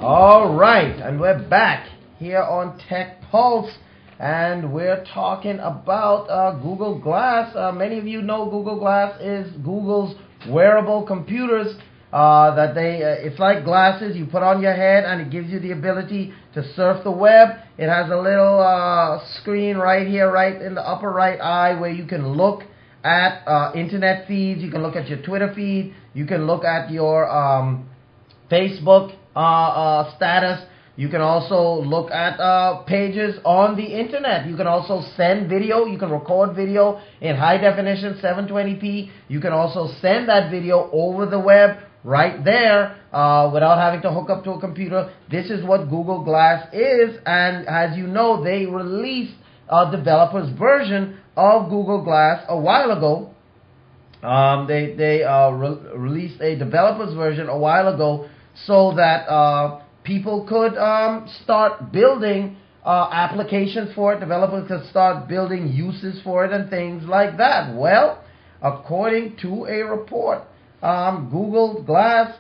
All right, and we're back here on Tech Pulse, and we're talking about Google Glass. Many of you know Google Glass is Google's wearable computers it's like glasses you put on your head, and it gives you the ability to surf the web. It has a little screen right here, right in the upper right eye, where you can look at internet feeds. You can look at your Twitter feed. You can look at your Facebook status. You can also look at pages on the internet. You can also send video. You can record video in high definition 720p. You can also send that video over the web right there without having to hook up to a computer. This is what Google Glass is, and as you know, they released a developer's version of Google Glass a while ago. They released a developer's version a while ago so that people could start building applications for it. Developers could start building uses for it and things like that. Well, according to a report, Google Glass,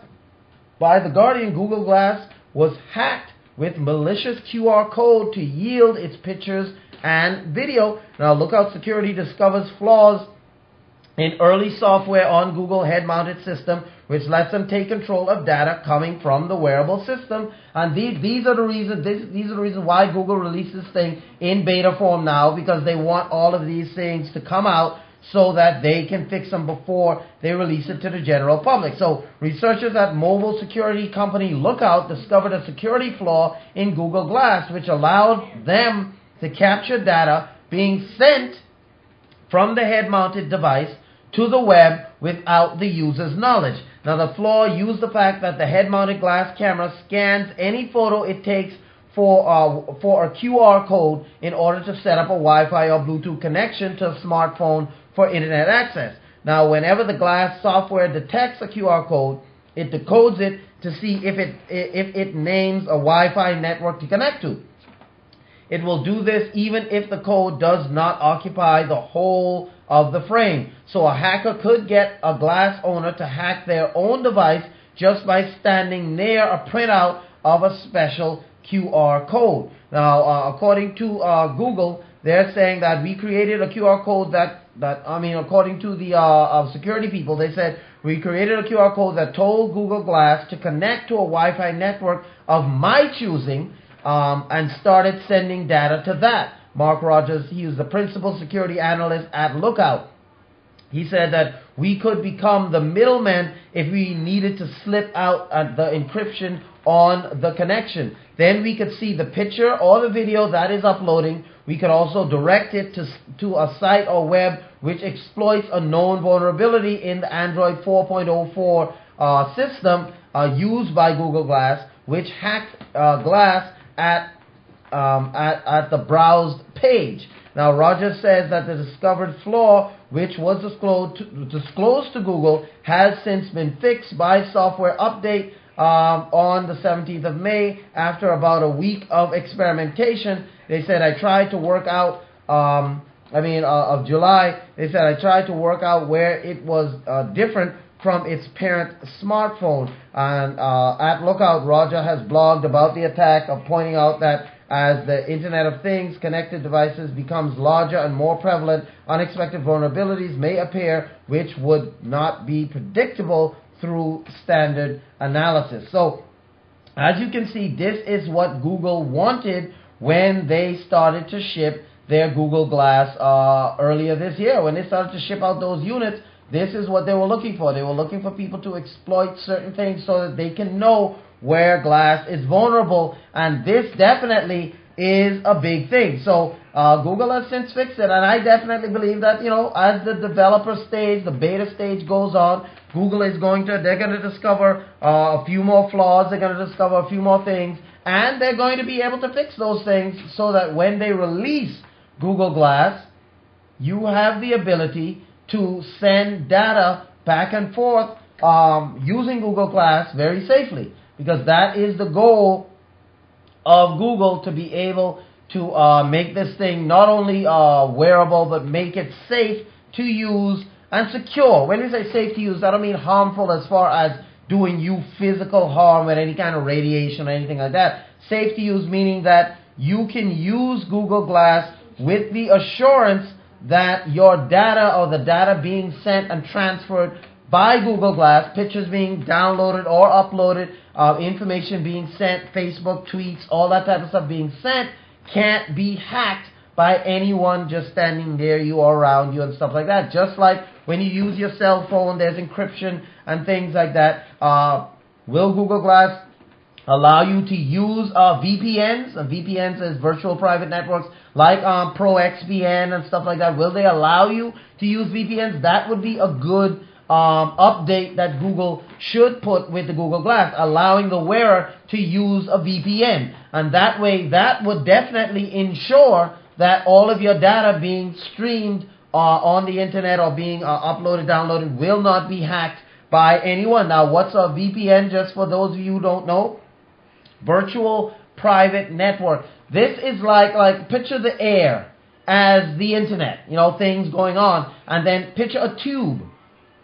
by The Guardian, Google Glass was hacked with malicious QR code to yield its pictures and video. Now, Lookout Security discovers flaws in early software on Google head-mounted system, which lets them take control of data coming from the wearable system. And these are the reasons why Google released this thing in beta form now, because they want all of these things to come out so that they can fix them before they release it to the general public. So researchers at mobile security company Lookout discovered a security flaw in Google Glass, which allowed them to capture data being sent from the head-mounted device to the web without the user's knowledge. Now, the flaw used the fact that the head-mounted glass camera scans any photo it takes for a QR code in order to set up a Wi-Fi or Bluetooth connection to a smartphone for internet access. Now, whenever the glass software detects a QR code, it decodes it to see if it names a Wi-Fi network to connect to. It will do this even if the code does not occupy the whole of the frame. So a hacker could get a glass owner to hack their own device just by standing near a printout of a special QR code. Now, according to Google, they're saying that we created a QR code according to the security people, they said, we created a QR code that told Google Glass to connect to a Wi-Fi network of my choosing, and started sending data to that. Mark Rogers, he is the principal security analyst at Lookout. He said that we could become the middleman if we needed to slip out the encryption on the connection. Then we could see the picture or the video that is uploading. We could also direct it to a site or web which exploits a known vulnerability in the Android 4.04 system used by Google Glass, which hacked Glass at the browsed page. Now, Rogers says that the discovered flaw, which was disclosed to Google, has since been fixed by software update on the 17th of May after about a week of experimentation. They said, I tried to work out, of July, they said, I tried to work out where it was different from its parent smartphone. And at Lookout, Roger has blogged about the attack, of pointing out that as the Internet of Things, connected devices becomes larger and more prevalent, unexpected vulnerabilities may appear which would not be predictable through standard analysis. So, as you can see, this is what Google wanted when they started to ship their Google Glass earlier this year. When they started to ship out those units, this is what they were looking for. They were looking for people to exploit certain things so that they can know where Glass is vulnerable, and this definitely is a big thing. So Google has since fixed it, and I definitely believe that, as the developer stage, the beta stage goes on, Google is they're going to discover a few more flaws, they're going to discover a few more things, and they're going to be able to fix those things so that when they release Google Glass, you have the ability to send data back and forth using Google Glass very safely, because that is the goal of Google, to be able to make this thing not only wearable, but make it safe to use and secure. When we say safe to use, I don't mean harmful as far as doing you physical harm with any kind of radiation or anything like that. Safe to use meaning that you can use Google Glass with the assurance that your data or the data being sent and transferred by Google Glass, pictures being downloaded or uploaded, information being sent, Facebook tweets, all that type of stuff being sent, can't be hacked by anyone just standing near you or around you and stuff like that. Just like when you use your cell phone, there's encryption and things like that. Will Google Glass allow you to use VPNs? VPNs is virtual private networks like ProXVN and stuff like that. Will they allow you to use VPNs? That would be a good update that Google should put with the Google Glass, allowing the wearer to use a VPN. And that way, that would definitely ensure that all of your data being streamed on the internet or being uploaded, downloaded will not be hacked by anyone. Now, what's a VPN, just for those of you who don't know? Virtual private network. This is like picture the air as the internet, you know, things going on, and then picture a tube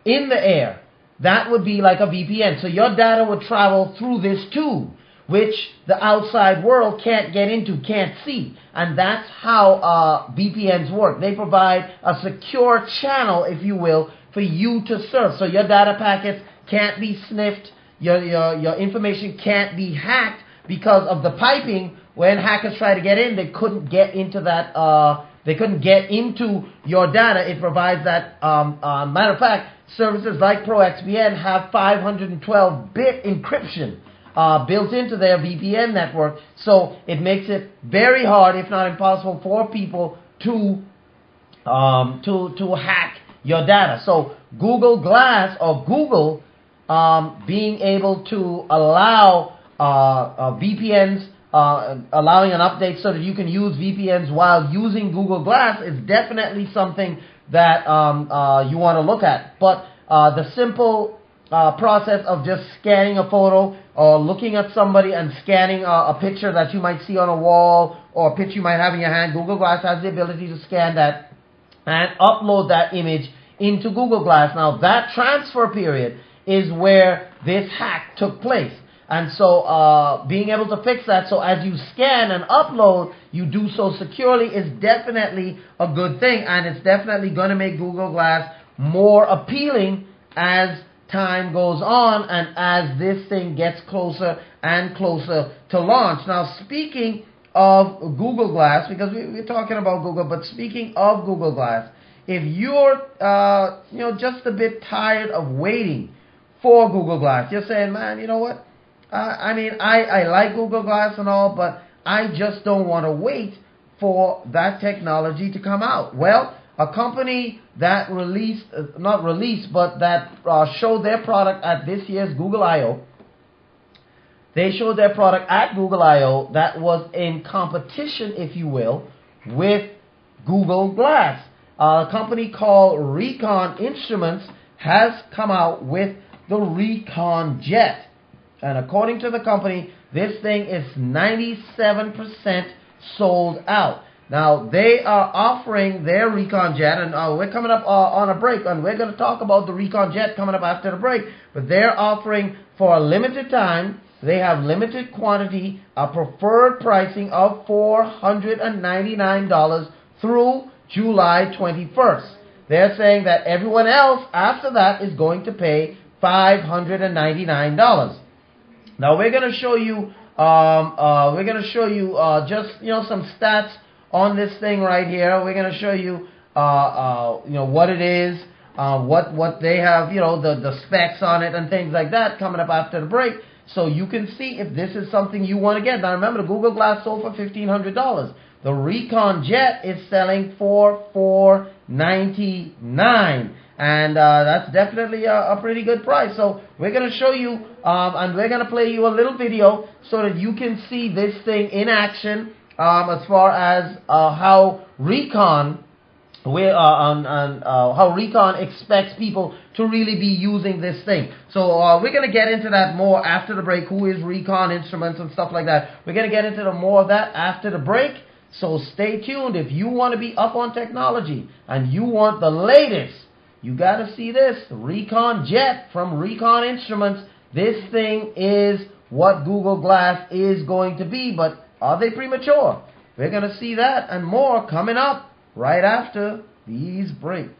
in the air. That would be like a VPN. So your data would travel through this tube, which the outside world can't get into, can't see. And that's how VPNs work. They provide a secure channel, if you will, for you to surf. So your data packets can't be sniffed, your information can't be hacked because of the piping. When hackers try to get in, they couldn't get into that, they couldn't get into your data. It provides that, matter of fact, services like ProXVN have 512-bit encryption built into their VPN network, so it makes it very hard, if not impossible, for people to hack your data. So Google Glass, or Google being able to allow VPNs, allowing an update so that you can use VPNs while using Google Glass, is definitely something that you want to look at. But the simple process of just scanning a photo or looking at somebody and scanning a picture that you might see on a wall or a picture you might have in your hand, Google Glass has the ability to scan that and upload that image into Google Glass. Now, that transfer period is where this hack took place. And so being able to fix that, so as you scan and upload, you do so securely, is definitely a good thing. And it's definitely going to make Google Glass more appealing as time goes on and as this thing gets closer and closer to launch. Now, speaking of Google Glass, because we're talking about Google, but speaking of Google Glass, if you're just a bit tired of waiting for Google Glass, you're saying, man, you know what? I like Google Glass and all, but I just don't want to wait for that technology to come out. Well, a company that showed their product at this year's Google I.O. They showed their product at Google I.O. that was in competition, if you will, with Google Glass. A company called Recon Instruments has come out with the Recon Jet. And according to the company, this thing is 97% sold out. Now, they are offering their Recon Jet, and we're coming up on a break, and we're going to talk about the Recon Jet coming up after the break. But they're offering for a limited time, they have limited quantity, a preferred pricing of $499 through July 21st. They're saying that everyone else after that is going to pay $599. Now we're going to show you just some stats on this thing right here. We're going to show you what it is, what they have, the specs on it and things like that coming up after the break, so you can see if this is something you want to get. Now remember, the Google Glass sold for $1,500. The Recon Jet is selling for $499. And that's definitely a pretty good price. So we're going to show you, and we're going to play you a little video so that you can see this thing in action, as far as how Recon expects people to really be using this thing. So we're going to get into that more after the break. Who is Recon Instruments and stuff like that? We're going to get into more of that after the break. So stay tuned. If you want to be up on technology and you want the latest You got to see this. Recon Jet from Recon Instruments. This thing is what Google Glass is going to be, but are they premature? We're going to see that and more coming up right after these breaks.